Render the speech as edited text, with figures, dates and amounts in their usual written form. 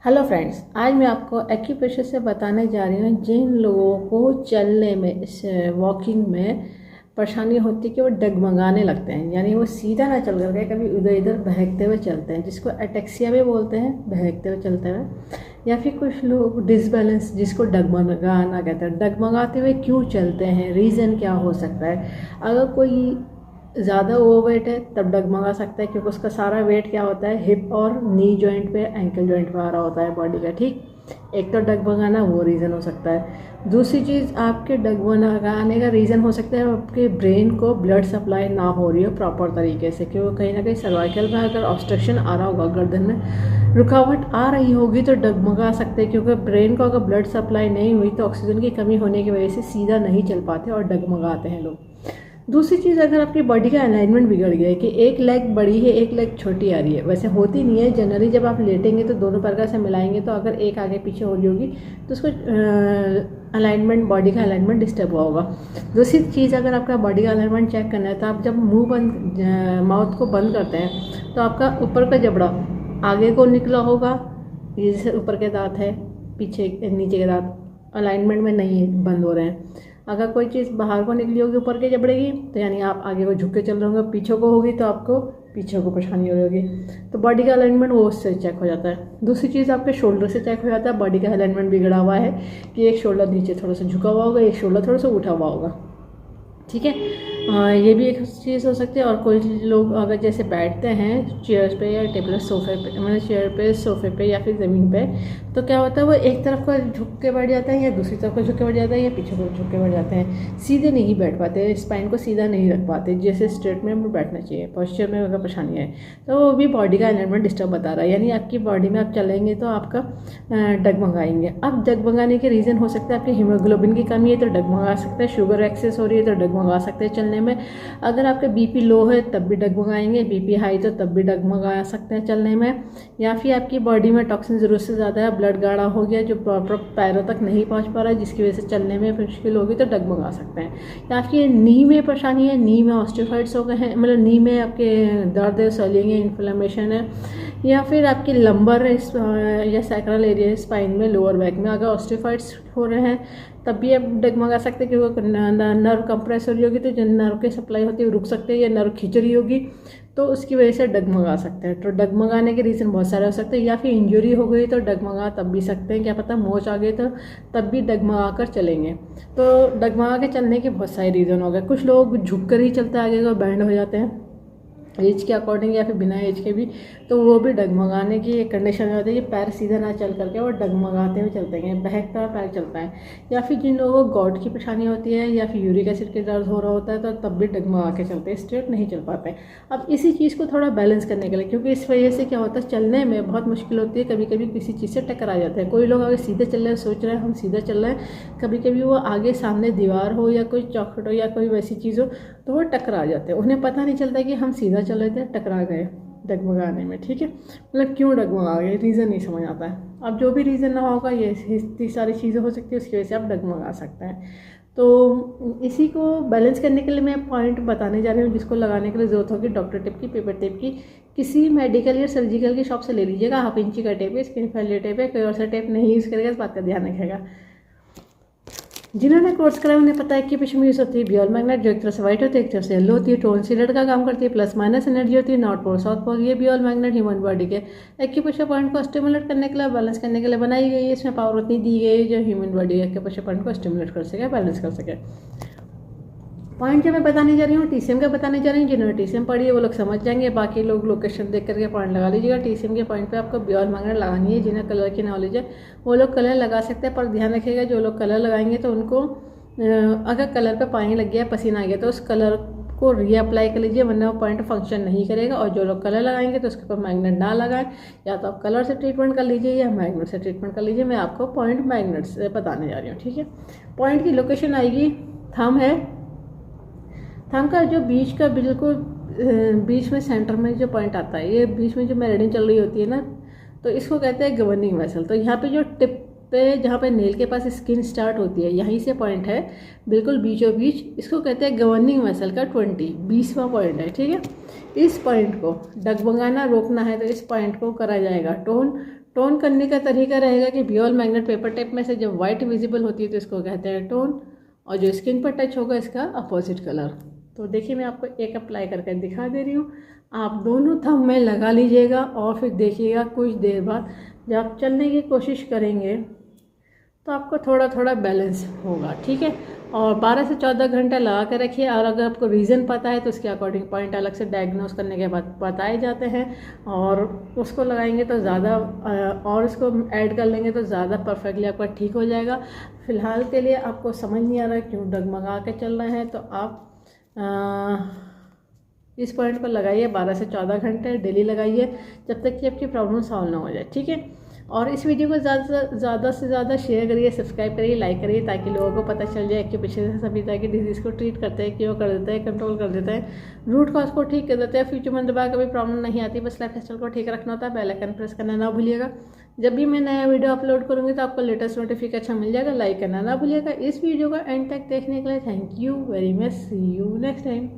Hello friends, आज मैं आपको एक्यूप्रेशर से बताने जा रही हूँ जिन लोगों को चलने में, वॉकिंग में परेशानी होती है कि वो डगमगाने लगते हैं, यानी वो सीधा ना चल करके कभी उधर इधर बहकते हुए चलते हैं, जिसको एटेक्सिया भी बोलते हैं, बहकते हुए चलते हुए। या फिर कुछ लोग डिसबैलेंस, जिसको डगमगाना कहते हैं। डगमगाते हुए क्यों चलते हैं, रीज़न क्या हो सकता है? अगर कोई ज़्यादा ओवरवेट है तब डगमगा सकता है, क्योंकि उसका सारा वेट क्या होता है, हिप और नी जॉइंट पे, एंकल जॉइंट पे आ रहा होता है बॉडी का। ठीक, एक तो डगमगाना वो रीज़न हो सकता है। दूसरी चीज़, आपके डगमगाने का रीज़न हो सकता है आपके ब्रेन को ब्लड सप्लाई ना हो रही हो प्रॉपर तरीके से, क्योंकि कहीं ना कहीं सर्वाइकल में अगर ऑब्स्ट्रक्शन आ रहा होगा, गर्दन में रुकावट आ रही होगी तो डगमगा सकते हैं, क्योंकि ब्रेन को अगर ब्लड सप्लाई नहीं हुई तो ऑक्सीजन की कमी होने की वजह से सीधा नहीं चल पाते और डगमगाते हैं लोग। दूसरी चीज़, अगर आपकी बॉडी का अलाइनमेंट बिगड़ गया है कि एक लेग बड़ी है एक लेग छोटी आ रही है, वैसे होती नहीं है जनरली। जब आप लेटेंगे तो दोनों पैर से मिलाएंगे तो अगर एक आगे पीछे हो रही होगी तो उसको अलाइनमेंट, बॉडी का अलाइनमेंट डिस्टर्ब हुआ होगा। दूसरी चीज़, अगर आपका बॉडी का अलाइनमेंट चेक करना है तो आप जब माउथ को बंद करते हैं तो आपका ऊपर का जबड़ा आगे को निकला होगा, ये जैसे ऊपर के दांत है, पीछे नीचे के दांत अलाइनमेंट में नहीं है, बंद हो रहे हैं। अगर कोई चीज़ बाहर को निकली होगी ऊपर के जबड़े की तो यानी आप आगे को झुक के चल रहे होंगे, पीछे को होगी तो आपको पीछे को परेशानी हो रही होगी। तो बॉडी का अलाइनमेंट वो उससे चेक हो जाता है। दूसरी चीज़, आपके शोल्डर से चेक हो जाता है बॉडी का अलाइनमेंट बिगड़ा हुआ है, कि एक शोल्डर नीचे थोड़ा सा झुका हुआ होगा, एक शोल्डर थोड़ा सा उठा हुआ होगा। ठीक है, ये भी एक चीज़ हो सकती है। और कोई लोग अगर जैसे बैठते हैं चेयर पे या टेबल सोफे पे, मतलब चेयर पे, सोफे पे या फिर ज़मीन पे, तो क्या होता है वो एक तरफ को झुक के बैठ जाता है या दूसरी तरफ को झुक के बैठ जाता है या पीछे को झुक के बैठ जाते हैं, सीधे नहीं बैठ पाते, स्पाइन को सीधा नहीं रख पाते जैसे स्ट्रेट में बैठना चाहिए। पोस्चर में अगर परेशानी है तो वो भी बॉडी का अलाइनमेंट डिस्टर्ब बता रहा है, यानी आपकी बॉडी में आप चलेंगे तो आपका डगमगाएंगे। अब डगमगाने के रीज़न हो सकता है आपकी हीमोग्लोबिन की कमी है तो डगमगा सकते हैं, शुगर एक्सेस हो रही है तो डगमगा सकते हैं चलने में। अगर आपका बीपी लो है तब भी डगमगाएंगे, बीपी हाई तो तब भी डगमगा सकते हैं चलने में। या फिर आपकी बॉडी में टॉक्सिन ज़रूरत से ज़्यादा है, ब्लड गाढ़ा हो गया जो प्रॉपर पैरों तक नहीं पहुंच पा रहा है, जिसकी वजह से चलने में मुश्किल होगी तो डगमगा सकते हैं। या फिर नी में परेशानी है, नी में ऑस्टियोफाइट्स हो गए हैं, मतलब नी में आपके दर्द है, स्वेलिंग है, इन्फ्लेमेशन है, या फिर आपकी लंबर या सैक्रल एरिया स्पाइन में, लोअर बैक में अगर ऑस्टियोफाइट्स हो रहे हैं तब भी आप डगमगा सकते हैं, क्योंकि नर्व कंप्रेस हो रही होगी तो जो नर्व की सप्लाई होती है रुक सकते हैं, या नर्व खींच रही होगी तो उसकी वजह से डगमगा सकते हैं। तो डगमगाने के रीज़न बहुत सारे हो सकते हैं। या फिर इंजरी हो गई तो डगमगा तब भी सकते हैं, क्या पता मोच आ गई तो तब भी डगमगा कर चलेंगे। तो डगमगा के चलने के बहुत सारे रीज़न हो गए। कुछ लोग झुक कर ही चलते आगे को, बैंड हो जाते हैं एज के अकॉर्डिंग, या फिर बिना एज के भी, तो वो भी डगमगाने की एक कंडीशन में होती है कि पैर सीधा ना चल करके वो डगमगाते हुए चलते हैं, बहकता हुआ पैर चलता है। या फिर जिन लोगों को गॉट की परेशानी होती है या फिर यूरिक एसिड के दर्द हो रहा होता है तो तब भी डगमगा के चलते हैं, स्ट्रेट नहीं चल पाते। अब इसी चीज़ को थोड़ा बैलेंस करने के लिए, क्योंकि इस वजह से क्या होता है चलने में बहुत मुश्किल होती है, कभी कभी किसी चीज़ से टकरा जाते हैं। कोई लोग अगर सीधे चल रहे हैं, सोच रहे हैं हम सीधा चल रहे हैं, कभी कभी वो आगे सामने दीवार हो या कोई चौखट हो या कोई वैसी चीज़ हो तो वो टकरा जाते हैं, उन्हें पता नहीं चलता कि हम सीधा चल रहे थे, टकरा गए डगमगाने में। ठीक है, मतलब क्यों डगमगा गए, रीज़न नहीं समझ आता है। अब जो भी रीज़न ना होगा, ये इतनी सारी चीज़ें हो सकती है, उसकी वजह से आप डगमगा सकते हैं। तो इसी को बैलेंस करने के लिए मैं पॉइंट बताने जा रही हूँ, जिसको लगाने के लिए ज़रूरत होगी डॉक्टर टेप की, पेपर टेप की। किसी मेडिकल या सर्जिकल की शॉप से ले लीजिएगा, 1/2 इंची का टेप है, स्किन फ्रेंडली टेप है, कोई और सा टेप नहीं यूज़ करेगा, इस बात का ध्यान रखेगा। जिन्होंने कोर्स करा उन्हें पता है कि पीछे में यूज़ होती है बियल मैग्नेट, जो एक तरफ से वाइट होती है एक तरफ से येलो होती है, टोनसिलेट का काम करती है, प्लस माइनस एनर्जी होती है, नॉर्थ पोल साउथ पोल। ये बियल मैग्नेट ह्यूमन बॉडी के एक्यूप्रेशर पॉइंट को स्टिमुलेट करने के लिए, बैलेंस करने के लिए बनाई गई है। इसमें पावर उतनी दी गई है जो ह्यूमन बॉडी एक्यूप्रेशर पॉइंट को स्टिमुलेट कर सके, बैलेंस कर सके। पॉइंट जो मैं बताने जा रही हूँ टीसीएम का बताने जा रही हूँ, जिन्होंने टीसीएम पढ़ी है वो लोग समझ जाएंगे, बाकी लोग लोकेशन देख करके पॉइंट लगा लीजिएगा। टीसीएम के पॉइंट पे आपको बियल मैग्नेट लगानी है। जिन्हें कलर की नॉलेज है वो लोग कलर लगा सकते हैं, पर ध्यान रखिएगा जो लोग कलर लगाएंगे तो उनको अगर कलर पे पानी लग गया, पसीना आ गया तो उस कलर को रीअप्लाई कर लीजिए, वरना वो पॉइंट फंक्शन नहीं करेगा। और जो लोग कलर लगाएंगे तो उसके ऊपर मैग्नेट ना लगाएं, या तो आप कलर से ट्रीटमेंट कर लीजिए या मैग्नेट से ट्रीटमेंट कर लीजिए। मैं आपको पॉइंट मैग्नेट से बताने जा रही हूँ। ठीक है, पॉइंट की लोकेशन आएगी, थंब है, थंब का जो बीच का बिल्कुल बीच में सेंटर में जो पॉइंट आता है, ये बीच में जो मेरिडियन चल रही होती है ना, तो इसको कहते हैं गवर्निंग वेसल। तो यहाँ पे जो टिप पे जहाँ पे नेल के पास स्किन स्टार्ट होती है, यहीं से पॉइंट है बिल्कुल बीचों बीच, इसको कहते हैं गवर्निंग मसल का 20वां पॉइंट है। ठीक है, इस पॉइंट को डगमगाना रोकना है तो इस पॉइंट को करा जाएगा टोन करने का तरीका रहेगा कि बियोल मैग्नेट पेपर टेप में से जब वाइट विजिबल होती है तो इसको कहते हैं टोन, और जो स्किन पर टच होगा इसका अपोजिट कलर। तो देखिए मैं आपको एक अप्लाई करके दिखा दे रही हूँ, आप दोनों थंब में लगा लीजिएगा और फिर देखिएगा कुछ देर बाद जब आप चलने की कोशिश करेंगे तो आपको थोड़ा थोड़ा बैलेंस होगा। ठीक है, और 12 से 14 घंटा लगा कर रखिए, और अगर आपको रीज़न पता है तो उसके अकॉर्डिंग पॉइंट अलग से डायग्नोस करने के बाद बताए जाते हैं, और उसको लगाएंगे तो ज़्यादा और इसको ऐड कर लेंगे तो ज़्यादा परफेक्टली आपका ठीक हो जाएगा। फ़िलहाल के लिए आपको समझ नहीं आ रहा क्यों डगमगा के चल रहे हैं तो आप इस पॉइंट पर लगाइए 12 से 14 घंटे डेली लगाइए जब तक कि आपकी प्रॉब्लम सॉल्व ना हो जाए। ठीक है, और इस वीडियो को ज़्यादा से ज़्यादा शेयर करिए, सब्सक्राइब करिए, लाइक करिए, ताकि लोगों को पता चल जाए कि पीछे से सभी तरह की डिजीज़ को ट्रीट करते हैं, क्यों कर देते हैं, कंट्रोल कर देते हैं, रूट कॉज को ठीक कर देते हैं। फ्यूचर में दोबारा कभी प्रॉब्लम नहीं आती, बस लाइफ स्टाइल को ठीक रखना होता है। बेल आइकन प्रेस करना ना भूलिएगा, जब भी मैं नया वीडियो अपलोड करूँगी तो आपको लेटेस्ट नोटिफिकेशन मिल जाएगा। लाइक करना ना भूलिएगा। इस वीडियो को एंड तक देखने के लिए thank you very much, see you next time.